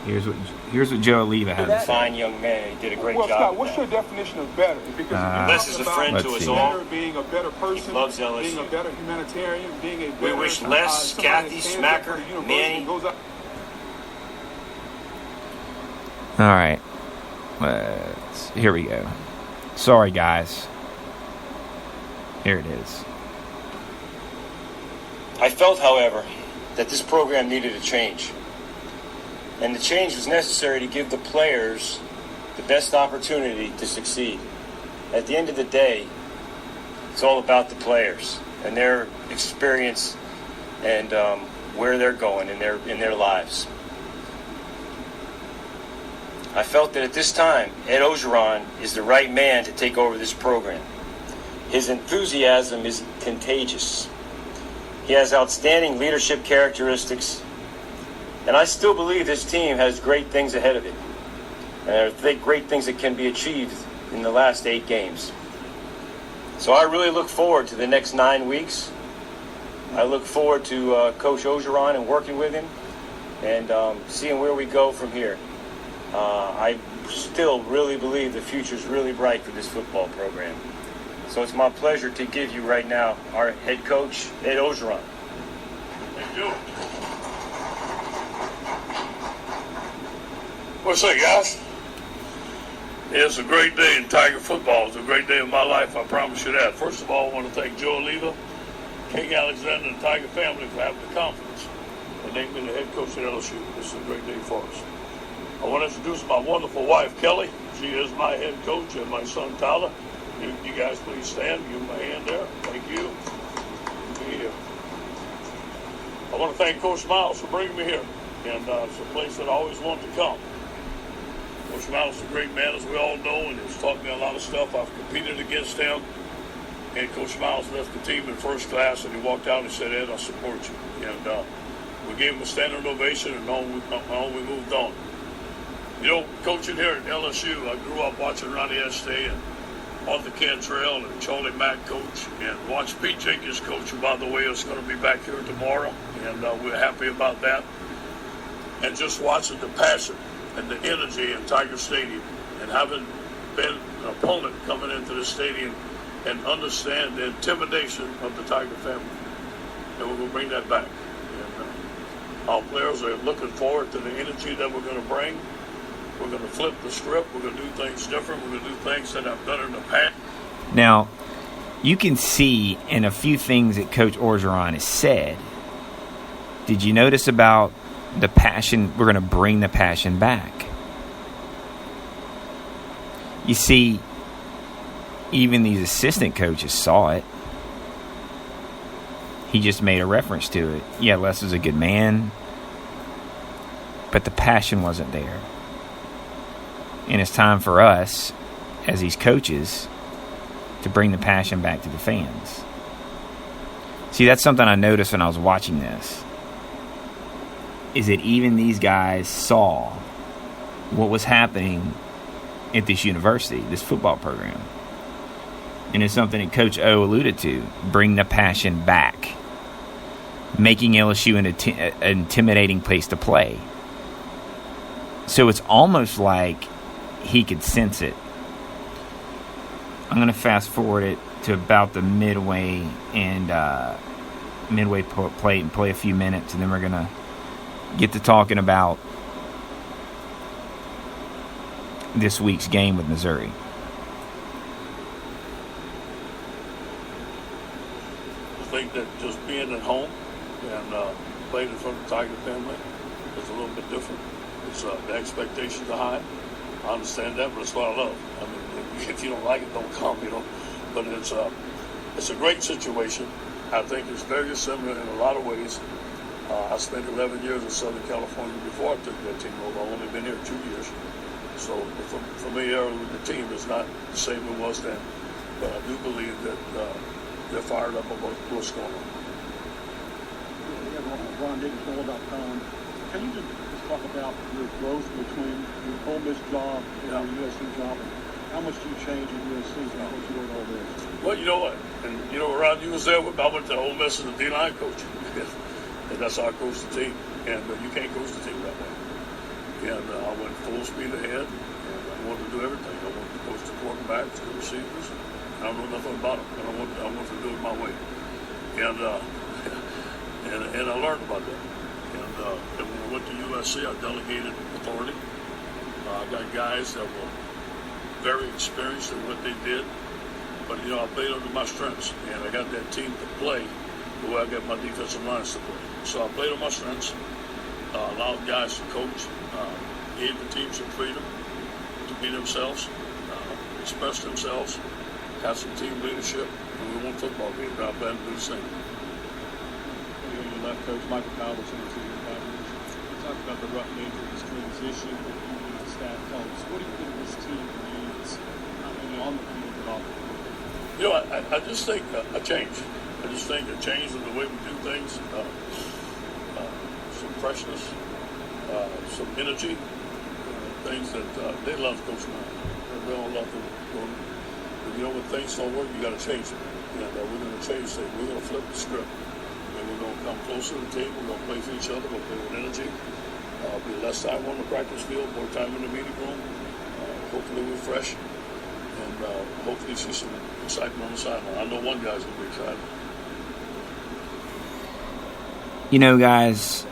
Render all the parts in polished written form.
Here's what Joe Oliva had to say. Fine young man. He did a great job. Scott, what's your definition of better? Because Les is a friend to us all. Being a better person, he loves LSU. being a better humanitarian, being a better, we wish Les, Kathy, Smacker, Manny. All right. Here we go. Sorry, guys. Here it is. I felt, however, that this program needed a change. And the change was necessary to give the players the best opportunity to succeed. At the end of the day, it's all about the players and their experience and where they're going in their lives. I felt that at this time, Ed Orgeron is the right man to take over this program. His enthusiasm is contagious. He has outstanding leadership characteristics, and I still believe this team has great things ahead of it. And there are great things that can be achieved in the last 8 games. So I really look forward to the next 9 weeks. I look forward to Coach Orgeron and working with him and seeing where we go from here. I still really believe the future is really bright for this football program. So it's my pleasure to give you right now our head coach, Ed Orgeron. Thank you. What's up, guys? It's a great day in Tiger football. It's a great day of my life, I promise you that. First of all, I want to thank Joe Oliva, King Alexander, and the Tiger family for having the confidence and naming me the head coach at LSU. This is a great day for us. I want to introduce my wonderful wife, Kelly. She is my head coach, and my son, Tyler. You guys please stand. Give my hand there. Thank you. Yeah. I want to thank Coach Miles for bringing me here. And it's a place that I always wanted to come. Coach Miles is a great man, as we all know, and he's taught me a lot of stuff. I've competed against him. And Coach Miles left the team in first class, and he walked out and he said, Ed, I support you. And we gave him a standing ovation, and on we moved on. You know, coaching here at LSU, I grew up watching Ronnie Estee and Arthur Cantrell and Charlie Mack coach, and watched Pete Jenkins coach, who, by the way, is going to be back here tomorrow, and we're happy about that. And just watching the passion and the energy in Tiger Stadium, and having been an opponent coming into the stadium and understand the intimidation of the Tiger family. And we're going to bring that back. And our players are looking forward to the energy that we're going to bring. We're going to flip the script. We're going to do things different. We're going to do things that I've done in the past. Now, you can see in a few things that Coach Orgeron has said. Did you notice about the passion? We're going to bring the passion back. You see, even these assistant coaches saw it. He just made a reference to it. Yeah, Les is a good man, but the passion wasn't there. And it's time for us, as these coaches, to bring the passion back to the fans. See, that's something I noticed when I was watching this. Is that even these guys saw what was happening at this university, this football program. And it's something that Coach O alluded to. Bring the passion back. Making LSU an intimidating place to play. So it's almost like he could sense it. I'm going to fast forward it to about the midway plate and play a few minutes, and then we're going to get to talking about this week's game with Missouri. I think that just being at home and playing in front of the Tiger family is a little bit different. It's the expectations are high. I understand that, but it's what I love. I mean, if you don't like it, don't come, you know. But it's a great situation. I think it's very similar in a lot of ways. I spent 11 years in Southern California before I took that team over. I've only been here 2 years. So familiarity with the team is not the same as it was then. But I do believe that they're fired up about what's going on. RonDiggins.com. Can you just talk about your growth between your Ole Miss job and your USC job? How much do you change in USC from what you were at Ole Miss? Well, you know what? And, you know, Ron, you was there with me. I went to Ole Miss as a D-line coach. And that's how I coach the team. And you can't coach the team that way. and I went full speed ahead, and I wanted to do everything. I wanted to coach the quarterbacks, the receivers. I don't know nothing about them, but I wanted to do it my way. And and I learned about that. And when I went to USC, I delegated authority. I got guys that were very experienced in what they did, but I played under my strengths, and I got that team to play the way I got my defensive lines to play. So I played on my strengths, allowed guys to coach, gave the team some freedom to be themselves, express themselves, have some team leadership, and we won football games. I plan to do the same. Your left coach, Michael Powell, was into your Cowboys. Talk about the rough nature of this transition that you and the staff helps. What do you think this team needs, not only on the field, but off the field? I just think a change. I just think a change in the way we do things, some freshness, some energy, things that they love coaching on. They don't love to go. When things don't work, you got to change it. And we're going to change things. We're going to flip the script. And we're going to come closer to the team. We're going to play for each other. We'll play with energy. Be less time on the practice field, more time in the meeting room. Hopefully we're fresh. And hopefully see some excitement on the sideline. I know one guy's going to be excited. Guys,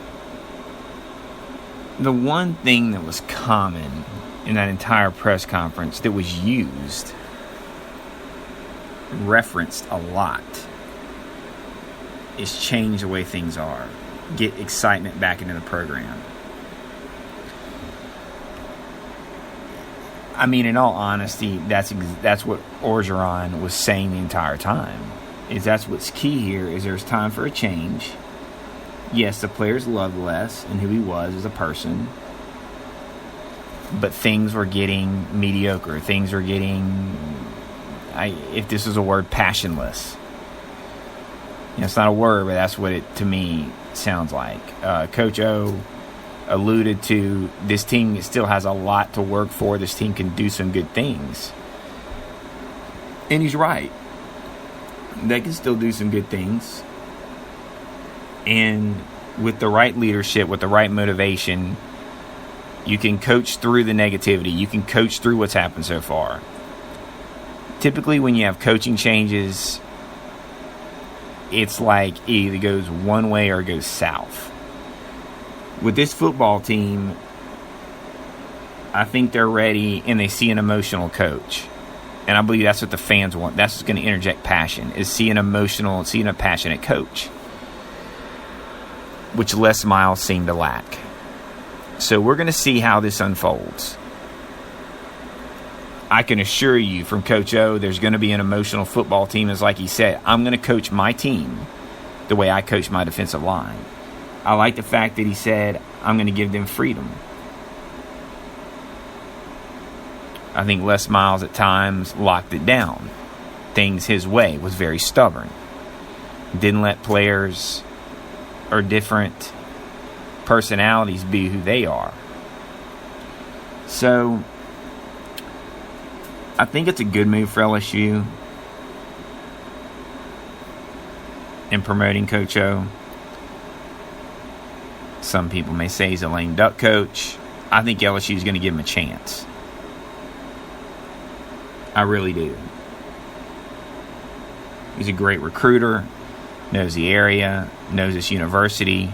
the one thing that was common in that entire press conference that was used, referenced a lot, is change the way things are. Get excitement back into the program. I mean, in all honesty, that's what Orgeron was saying the entire time. That's what's key here, is there's time for a change. Yes, the players loved Les and who he was as a person, but things were getting mediocre. Things were getting, if this is a word, passionless. It's not a word, but that's what it, to me, sounds like. Coach O alluded to this team still has a lot to work for. This team can do some good things. And he's right. They can still do some good things. And with the right leadership, with the right motivation, you can coach through the negativity. You can coach through what's happened so far. Typically, when you have coaching changes, it's like it either goes one way or it goes south. With this football team, I think they're ready and they see an emotional coach. And I believe that's what the fans want. That's what's going to interject passion, is seeing a passionate coach, which Les Miles seemed to lack. So we're going to see how this unfolds. I can assure you from Coach O, there's going to be an emotional football team. As like he said, I'm going to coach my team the way I coach my defensive line. I like the fact that he said, I'm going to give them freedom. I think Les Miles at times locked it down. Things his way, was very stubborn. Didn't let players or different personalities be who they are. So I think it's a good move for LSU in promoting Coach O. Some people may say he's a lame duck coach. I think LSU is going to give him a chance. I really do. He's a great recruiter, knows the area, knows this university.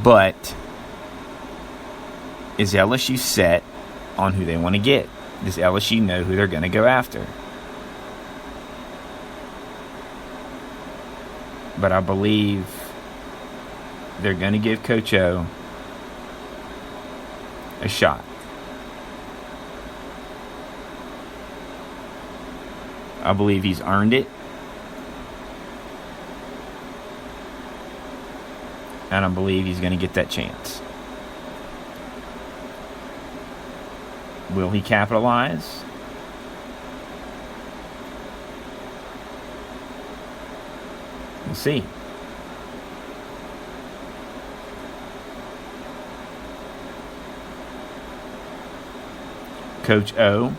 But is LSU set on who they want to get? Does LSU know who they're going to go after? But I believe they're going to give Coach O a shot. I believe he's earned it. And I believe he's going to get that chance. Will he capitalize? We'll see. Coach O,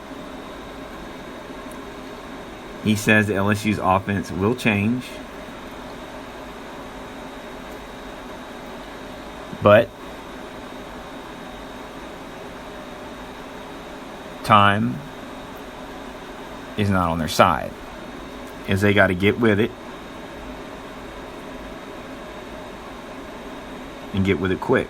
he says that LSU's offense will change. But time is not on their side, as they got to get with it and get with it quick.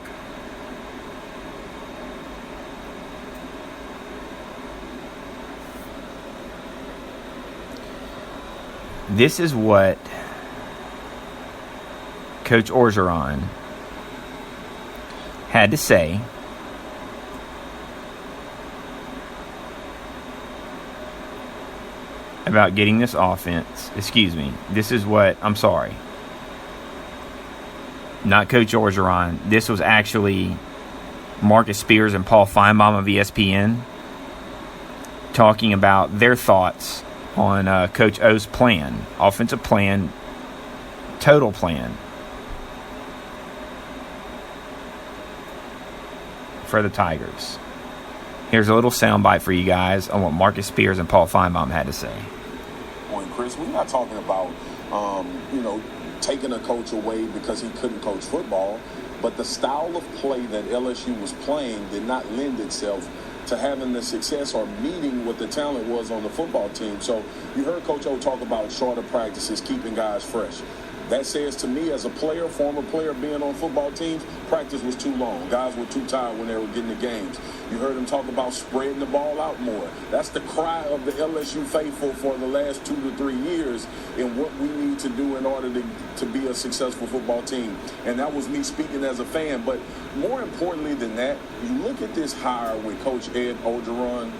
This is what Coach Orgeron had to say about getting this offense. This is what, I'm sorry, not Coach Orgeron. This was actually Marcus Spears and Paul Feinbaum of ESPN talking about their thoughts on Coach O's plan, offensive plan, total plan for the Tigers. Here's a little soundbite for you guys on what Marcus Spears and Paul Feinbaum had to say. Chris, we're not talking about, taking a coach away because he couldn't coach football, but the style of play that LSU was playing did not lend itself to having the success or meeting what the talent was on the football team. So you heard Coach O talk about shorter practices, keeping guys fresh. That says to me, as a player, former player, being on football teams, practice was too long. Guys were too tired when they were getting the games. You heard him talk about spreading the ball out more. That's the cry of the LSU faithful for the last 2 to 3 years in what we need to do in order to be a successful football team. And that was me speaking as a fan. But more importantly than that, you look at this hire with Coach Ed Orgeron,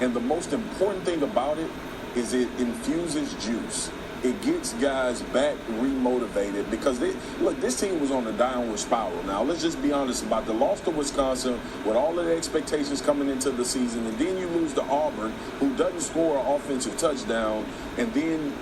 and the most important thing about it is it infuses juice. It gets guys back remotivated because this team was on a downward spiral. Now, let's just be honest about the loss to Wisconsin with all of the expectations coming into the season, and then you lose to Auburn, who doesn't score an offensive touchdown, and then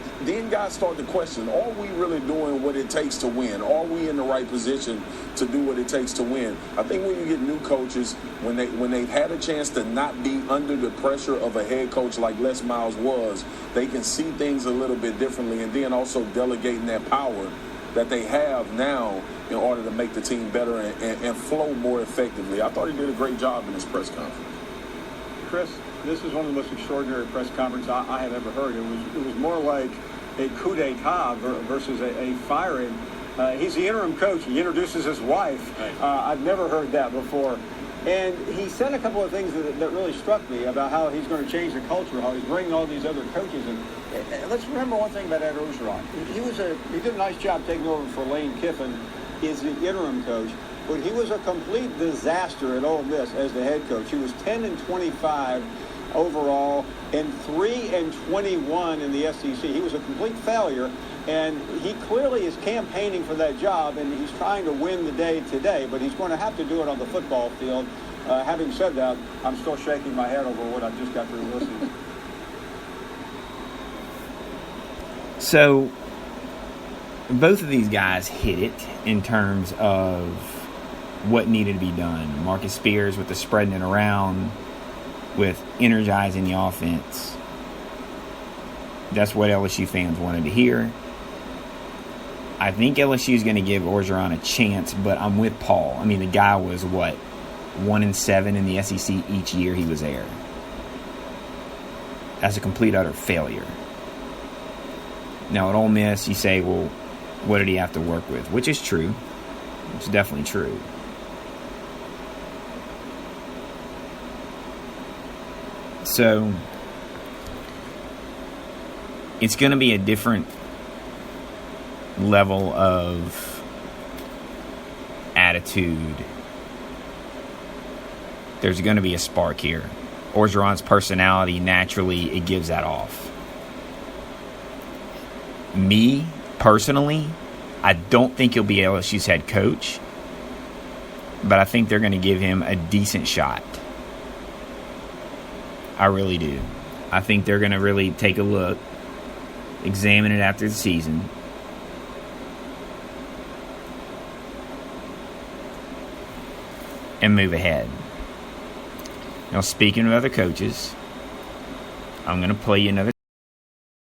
guys start to question, are we really doing what it takes to win? Are we in the right position to do what it takes to win? I think when you get new coaches, when they've had a chance to not be under the pressure of a head coach like Les Miles was, they can see things a little bit differently, and then also delegating that power that they have now in order to make the team better and flow more effectively. I thought he did a great job in this press conference. Chris, this is one of the most extraordinary press conferences I have ever heard. It was more like a coup d'etat versus a firing. He's the interim coach. He introduces his wife. I've never heard that before. And he said a couple of things that really struck me about how he's going to change the culture, how he's bringing all these other coaches in. Let's remember one thing about Ed Orgeron. He did a nice job taking over for Lane Kiffin as the interim coach, but he was a complete disaster at Ole Miss as the head coach. He was 10-25 overall and 3-21 in the SEC. He was a complete failure. And he clearly is campaigning for that job, and he's trying to win the day today, but he's going to have to do it on the football field. Having said that, I'm still shaking my head over what I just got through listening. So, both of these guys hit it in terms of what needed to be done. Marcus Spears with the spreading it around, with energizing the offense. That's what LSU fans wanted to hear. I think LSU is going to give Orgeron a chance, but I'm with Paul. I mean, the guy was, 1-7 in the SEC each year he was there. That's a complete, utter failure. Now, at Ole Miss, you say, well, what did he have to work with? Which is true. It's definitely true. So, it's going to be a different level of attitude. There's going to be a spark here. Orgeron's personality, naturally, it gives that off. Me, personally, I don't think he'll be LSU's head coach, but I think they're going to give him a decent shot. I really do. I think they're going to really take a look, examine it after the season, and move ahead. Now, speaking of other coaches, I'm going to play you another